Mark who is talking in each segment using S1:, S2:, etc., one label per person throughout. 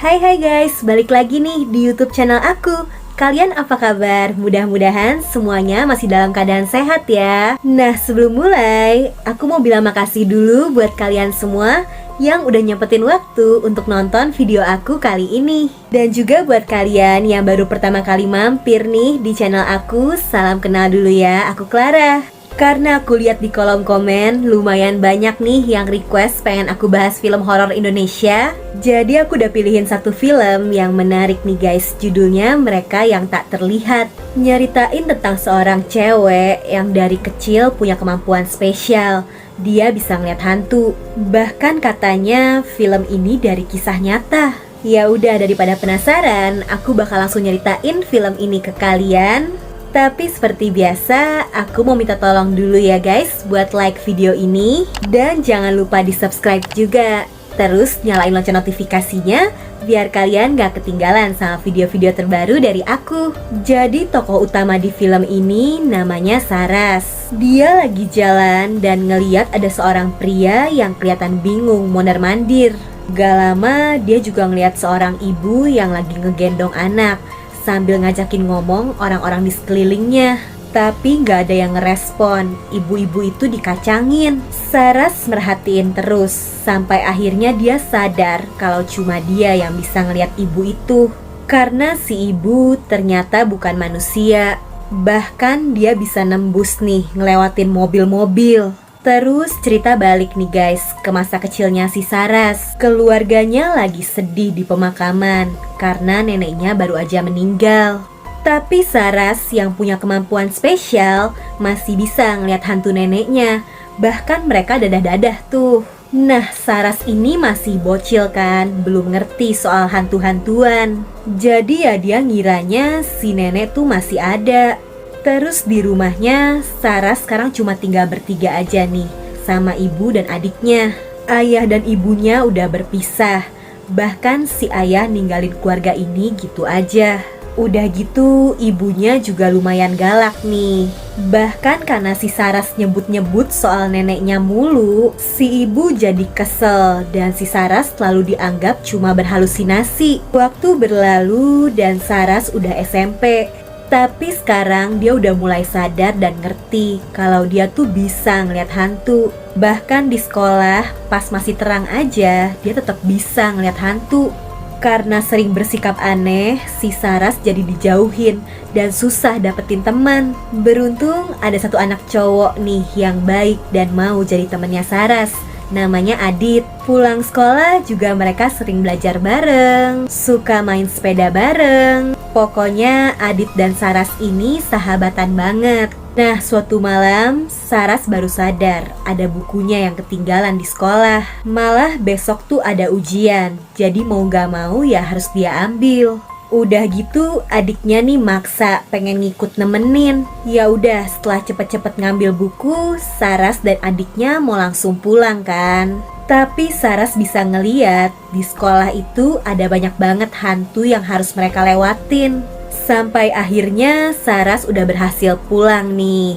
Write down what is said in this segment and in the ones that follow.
S1: Hai guys, balik lagi nih di YouTube channel aku. Kalian apa kabar? Mudah-mudahan semuanya masih dalam keadaan sehat ya. Nah, sebelum mulai, aku mau bilang makasih dulu buat kalian semua yang udah nyempetin waktu untuk nonton video aku kali ini. Dan juga buat kalian yang baru pertama kali mampir nih di channel aku, salam kenal dulu ya, aku Clara. Karena aku lihat di kolom komen lumayan banyak nih yang request pengen aku bahas film horor Indonesia. Jadi aku udah pilihin satu film yang menarik nih guys. Judulnya Mereka Yang Tak Terlihat. Nyeritain tentang seorang cewek yang dari kecil punya kemampuan spesial. Dia bisa ngeliat hantu. Bahkan katanya film ini dari kisah nyata. Ya udah, daripada penasaran, aku bakal langsung nyeritain film ini ke kalian. Tapi seperti biasa, aku mau minta tolong dulu ya guys buat like video ini. Dan jangan lupa di subscribe juga. Terus nyalain lonceng notifikasinya biar kalian gak ketinggalan sama video-video terbaru dari aku. Jadi tokoh utama di film ini namanya Saras. Dia lagi jalan dan ngeliat ada seorang pria yang kelihatan bingung mondar-mandir. Gak lama dia juga ngeliat seorang ibu yang lagi ngegendong anak sambil ngajakin ngomong orang-orang di sekelilingnya. Tapi gak ada yang ngerespon. Ibu-ibu itu dikacangin. Saras merhatiin terus sampai akhirnya dia sadar kalau cuma dia yang bisa ngeliat ibu itu. Karena si ibu ternyata bukan manusia. Bahkan dia bisa nembus nih ngelewatin mobil-mobil. Terus cerita balik nih guys ke masa kecilnya si Saras. Keluarganya lagi sedih di pemakaman karena neneknya baru aja meninggal. Tapi Saras yang punya kemampuan spesial masih bisa ngeliat hantu neneknya. Bahkan mereka dadah-dadah tuh. Nah, Saras ini masih bocil kan, belum ngerti soal hantu-hantuan. Jadi ya dia ngiranya si nenek tuh masih ada. Terus di rumahnya, Saras sekarang cuma tinggal bertiga aja nih, sama ibu dan adiknya. Ayah dan ibunya udah berpisah. Bahkan si ayah ninggalin keluarga ini gitu aja. Udah gitu, ibunya juga lumayan galak nih. Bahkan karena si Saras nyebut-nyebut soal neneknya mulu, si ibu jadi kesel dan si Saras selalu dianggap cuma berhalusinasi. Waktu berlalu dan Saras udah SMP. Tapi sekarang dia udah mulai sadar dan ngerti kalau dia tuh bisa ngeliat hantu. Bahkan di sekolah pas masih terang aja dia tetap bisa ngeliat hantu. Karena sering bersikap aneh, si Saras jadi dijauhin dan susah dapetin teman. Beruntung ada satu anak cowok nih yang baik dan mau jadi temennya Saras. Namanya Adit. Pulang sekolah juga mereka sering belajar bareng, suka main sepeda bareng. Pokoknya Adit dan Saras ini sahabatan banget. Nah, suatu malam Saras baru sadar ada bukunya yang ketinggalan di sekolah. Malah besok tuh ada ujian, jadi mau gak mau ya harus dia ambil. Udah gitu adiknya nih maksa pengen ngikut nemenin. Ya udah, setelah cepet-cepet ngambil buku, Saras dan adiknya mau langsung pulang kan. Tapi Saras bisa ngeliat di sekolah itu ada banyak banget hantu yang harus mereka lewatin. Sampai akhirnya Saras udah berhasil pulang nih.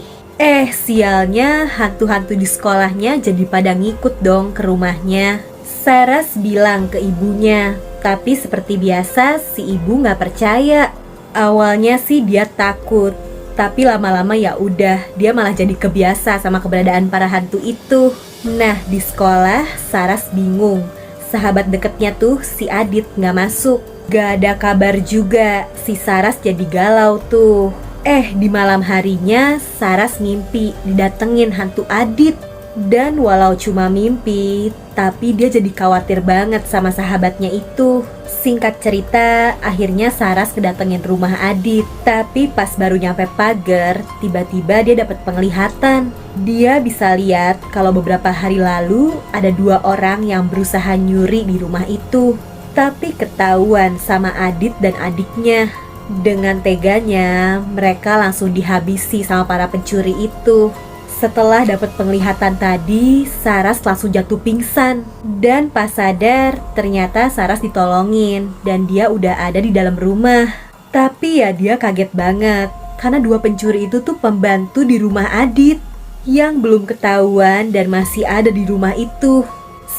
S1: Sialnya hantu-hantu di sekolahnya jadi pada ngikut dong ke rumahnya. Saras bilang ke ibunya, tapi seperti biasa si ibu gak percaya. Awalnya sih dia takut, tapi lama-lama ya udah, dia malah jadi kebiasa sama keberadaan para hantu itu. Nah, di sekolah Saras bingung. Sahabat deketnya tuh si Adit gak masuk. Gak ada kabar juga. Si Saras jadi galau tuh. Di malam harinya Saras mimpi didatengin hantu Adit. Dan walau cuma mimpi, tapi dia jadi khawatir banget sama sahabatnya itu. Singkat cerita, akhirnya Saras kedatengin rumah Adit. Tapi pas baru nyampe pagar, tiba-tiba dia dapat penglihatan. Dia bisa lihat kalau beberapa hari lalu ada dua orang yang berusaha nyuri di rumah itu. Tapi ketahuan sama Adit dan adiknya. Dengan teganya, mereka langsung dihabisi sama para pencuri itu. Setelah dapat penglihatan tadi, Saras langsung jatuh pingsan. Dan pas sadar, ternyata Saras ditolongin dan dia udah ada di dalam rumah. Tapi ya dia kaget banget karena dua pencuri itu tuh pembantu di rumah Adit yang belum ketahuan dan masih ada di rumah itu.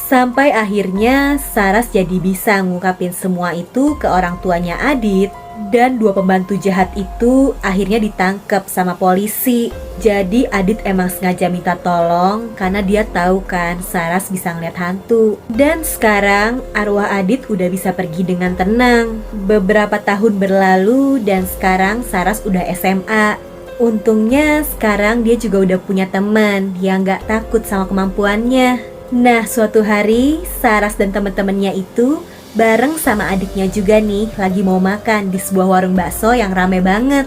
S1: Sampai akhirnya Saras jadi bisa ngungkapin semua itu ke orang tuanya Adit. Dan dua pembantu jahat itu akhirnya ditangkap sama polisi. Jadi Adit emang sengaja minta tolong karena dia tahu kan Saras bisa ngeliat hantu. Dan sekarang arwah Adit udah bisa pergi dengan tenang. Beberapa tahun berlalu dan sekarang Saras udah SMA. Untungnya sekarang dia juga udah punya teman yang gak takut sama kemampuannya. Nah, suatu hari Saras dan teman-temannya itu bareng sama adiknya juga nih lagi mau makan di sebuah warung bakso yang rame banget.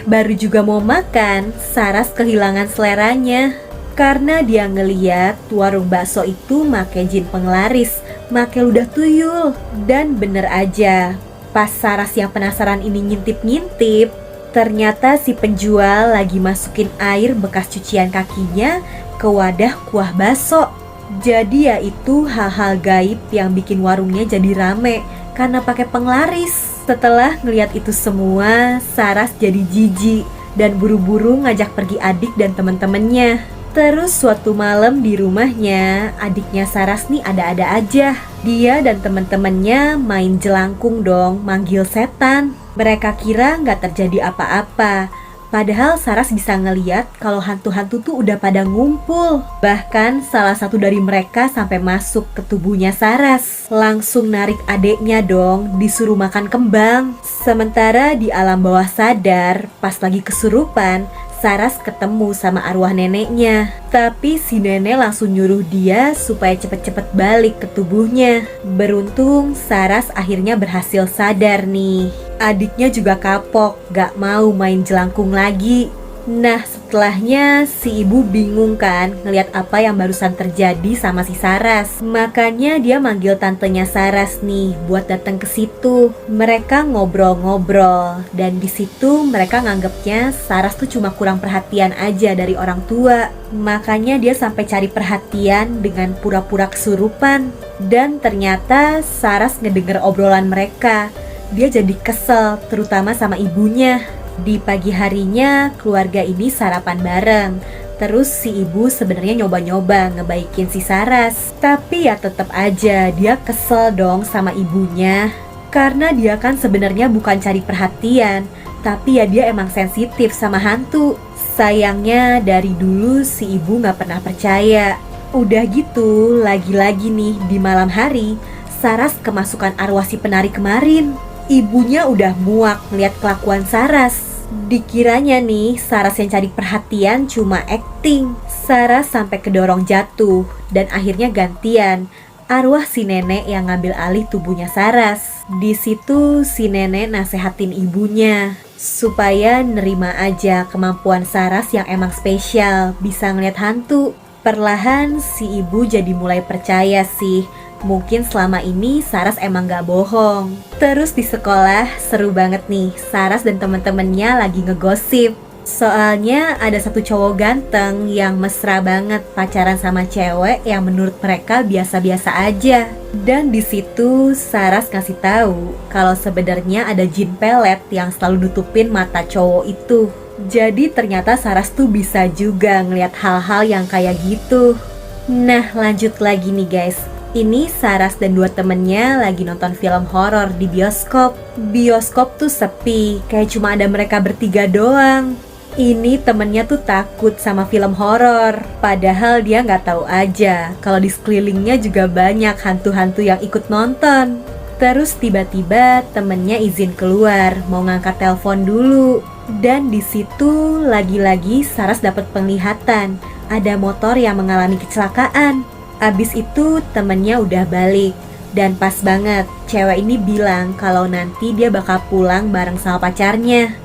S1: Baru juga mau makan, Saras kehilangan seleranya karena dia ngeliat warung bakso itu make jin penglaris, make ludah tuyul. Dan bener aja, pas Saras yang penasaran ini ngintip-ngintip, ternyata si penjual lagi masukin air bekas cucian kakinya ke wadah kuah bakso. Jadi ya itu hal-hal gaib yang bikin warungnya jadi rame karena pakai penglaris. Setelah ngeliat itu semua, Saras jadi jijik dan buru-buru ngajak pergi adik dan temen-temennya. Terus suatu malam di rumahnya, adiknya Saras nih ada-ada aja. Dia dan temen-temennya main jelangkung dong, manggil setan. Mereka kira nggak terjadi apa-apa. Padahal Saras bisa ngeliat kalau hantu-hantu tuh udah pada ngumpul. Bahkan salah satu dari mereka sampai masuk ke tubuhnya Saras. Langsung narik adeknya dong, disuruh makan kembang. Sementara di alam bawah sadar, pas lagi kesurupan, Saras ketemu sama arwah neneknya. Tapi si nenek langsung nyuruh dia supaya cepet-cepet balik ke tubuhnya. Beruntung Saras akhirnya berhasil sadar nih. Adiknya juga kapok, gak mau main jelangkung lagi. Nah, setelahnya si ibu bingung kan ngeliat apa yang barusan terjadi sama si Saras. Makanya dia manggil tantenya Saras nih buat datang ke situ. Mereka ngobrol-ngobrol dan di situ mereka nganggepnya Saras tuh cuma kurang perhatian aja dari orang tua. Makanya dia sampai cari perhatian dengan pura-pura kesurupan. Dan ternyata Saras ngedenger obrolan mereka. Dia jadi kesel, terutama sama ibunya. Di pagi harinya, keluarga ini sarapan bareng. Terus si ibu sebenarnya nyoba-nyoba ngebaikin si Saras. Tapi ya tetap aja dia kesel dong sama ibunya. Karena dia kan sebenarnya bukan cari perhatian, tapi ya dia emang sensitif sama hantu. Sayangnya dari dulu si ibu gak pernah percaya. Udah gitu, lagi-lagi nih di malam hari, Saras kemasukan arwah si penari kemarin. Ibunya udah muak ngeliat kelakuan Saras. Dikiranya nih Saras yang cari perhatian cuma acting. Saras sampai kedorong jatuh dan akhirnya gantian arwah si nenek yang ngambil alih tubuhnya Saras. Di situ si nenek nasehatin ibunya supaya nerima aja kemampuan Saras yang emang spesial, bisa ngeliat hantu. Perlahan si ibu jadi mulai percaya sih. Mungkin selama ini Saras emang gak bohong. Terus di sekolah seru banget nih. Saras dan temen-temennya lagi ngegosip. Soalnya ada satu cowok ganteng yang mesra banget pacaran sama cewek yang menurut mereka biasa-biasa aja. Dan di situ Saras ngasih tahu kalau sebenarnya ada jin pelet yang selalu nutupin mata cowok itu. Jadi ternyata Saras tuh bisa juga ngeliat hal-hal yang kayak gitu. Nah, lanjut lagi nih guys. Ini Saras dan dua temennya lagi nonton film horor di bioskop. Bioskop tuh sepi, kayak cuma ada mereka bertiga doang. Ini temennya tuh takut sama film horor. Padahal dia nggak tahu aja kalau di sekelilingnya juga banyak hantu-hantu yang ikut nonton. Terus tiba-tiba temennya izin keluar, mau ngangkat telepon dulu. Dan di situ lagi-lagi Saras dapat penglihatan, ada motor yang mengalami kecelakaan. Abis itu temennya udah balik. Dan pas banget cewek ini bilang kalau nanti dia bakal pulang bareng sama pacarnya.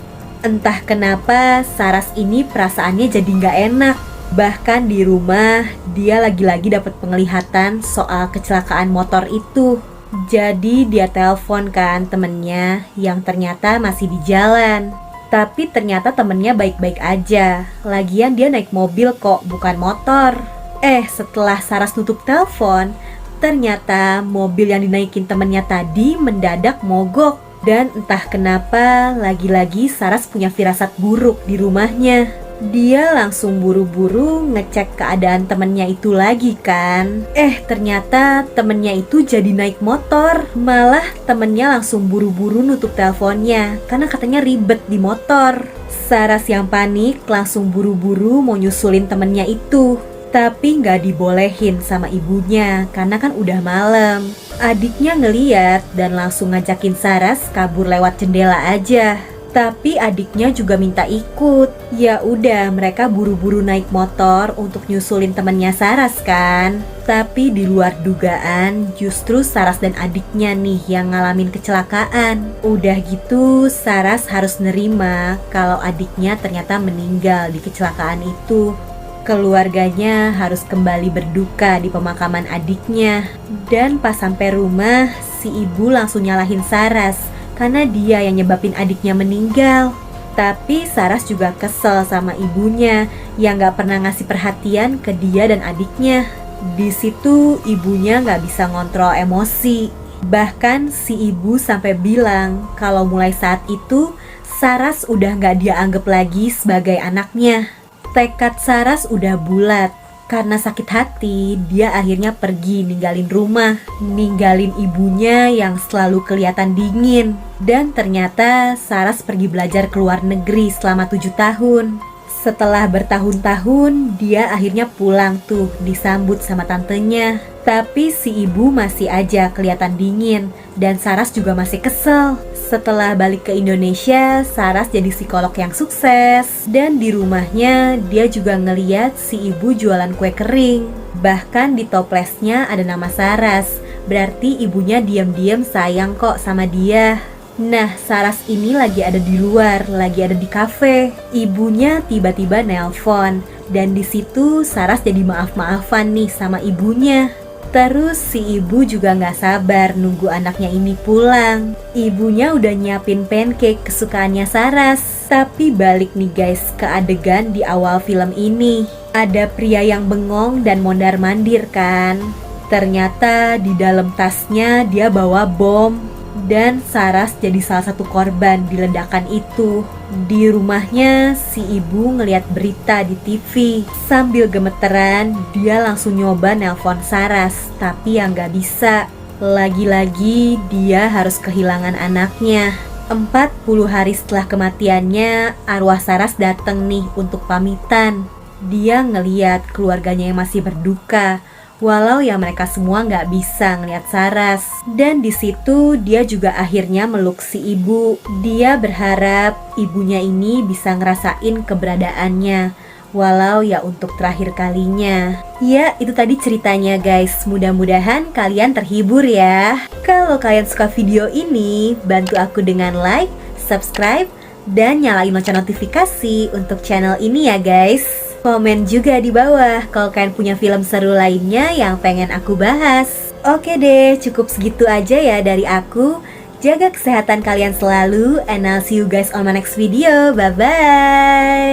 S1: Entah kenapa Saras ini perasaannya jadi gak enak. Bahkan di rumah dia lagi-lagi dapat penglihatan soal kecelakaan motor itu. Jadi dia telepon kan temennya yang ternyata masih di jalan. Tapi ternyata temennya baik-baik aja. Lagian dia naik mobil kok, bukan motor. Setelah Saras tutup telepon, ternyata mobil yang dinaikin temennya tadi mendadak mogok. Dan entah kenapa, lagi-lagi Saras punya firasat buruk di rumahnya. Dia langsung buru-buru ngecek keadaan temennya itu lagi kan. Ternyata temennya itu jadi naik motor. Malah temennya langsung buru-buru nutup teleponnya karena katanya ribet di motor. Saras yang panik langsung buru-buru mau nyusulin temennya itu. Tapi nggak dibolehin sama ibunya karena kan udah malam. Adiknya ngeliat dan langsung ngajakin Saras kabur lewat jendela aja. Tapi adiknya juga minta ikut. Ya udah, mereka buru-buru naik motor untuk nyusulin temennya Saras kan. Tapi di luar dugaan, justru Saras dan adiknya nih yang ngalamin kecelakaan. Udah gitu, Saras harus nerima kalau adiknya ternyata meninggal di kecelakaan itu. Keluarganya harus kembali berduka di pemakaman adiknya. Dan pas sampai rumah, si ibu langsung nyalahin Saras karena dia yang nyebabin adiknya meninggal. Tapi Saras juga kesel sama ibunya yang gak pernah ngasih perhatian ke dia dan adiknya. Di situ ibunya gak bisa ngontrol emosi. Bahkan si ibu sampai bilang kalau mulai saat itu Saras udah gak dia anggap lagi sebagai anaknya. Tekad Saras udah bulat. Karena sakit hati, dia akhirnya pergi ninggalin rumah, ninggalin ibunya yang selalu kelihatan dingin. Dan ternyata Saras pergi belajar ke luar negeri selama 7 tahun. Setelah bertahun-tahun, dia akhirnya pulang tuh disambut sama tantenya. Tapi si ibu masih aja kelihatan dingin dan Saras juga masih kesel. Setelah balik ke Indonesia, Saras jadi psikolog yang sukses. Dan di rumahnya dia juga ngeliat si ibu jualan kue kering. Bahkan di toplesnya ada nama Saras. Berarti ibunya diam-diam sayang kok sama dia. Nah, Saras ini lagi ada di luar, lagi ada di kafe. Ibunya tiba-tiba nelpon. Dan di situ Saras jadi maaf-maafan nih sama ibunya. Terus si ibu juga gak sabar nunggu anaknya ini pulang. Ibunya udah nyiapin pancake kesukaannya Saras. Tapi balik nih guys ke adegan di awal film ini. Ada pria yang bengong dan mondar-mandir kan. Ternyata di dalam tasnya dia bawa bom. Dan Saras jadi salah satu korban di ledakan itu. Di rumahnya si ibu ngeliat berita di TV. Sambil gemeteran dia langsung nyoba nelpon Saras. Tapi yang gak bisa. Lagi-lagi dia harus kehilangan anaknya. 40 hari setelah kematiannya, arwah Saras dateng nih untuk pamitan. Dia ngeliat keluarganya yang masih berduka. Walau ya mereka semua nggak bisa ngeliat Saras. Dan di situ dia juga akhirnya meluk si ibu. Dia berharap ibunya ini bisa ngerasain keberadaannya. Walau ya untuk terakhir kalinya. Ya itu tadi ceritanya guys. Mudah-mudahan kalian terhibur ya. Kalau kalian suka video ini, bantu aku dengan like, subscribe, dan nyalain lonceng notifikasi untuk channel ini ya guys. Komen juga di bawah kalau kalian punya film seru lainnya yang pengen aku bahas. Oke deh, cukup segitu aja ya dari aku. Jaga kesehatan kalian selalu, and I'll see you guys on my next video. Bye-bye.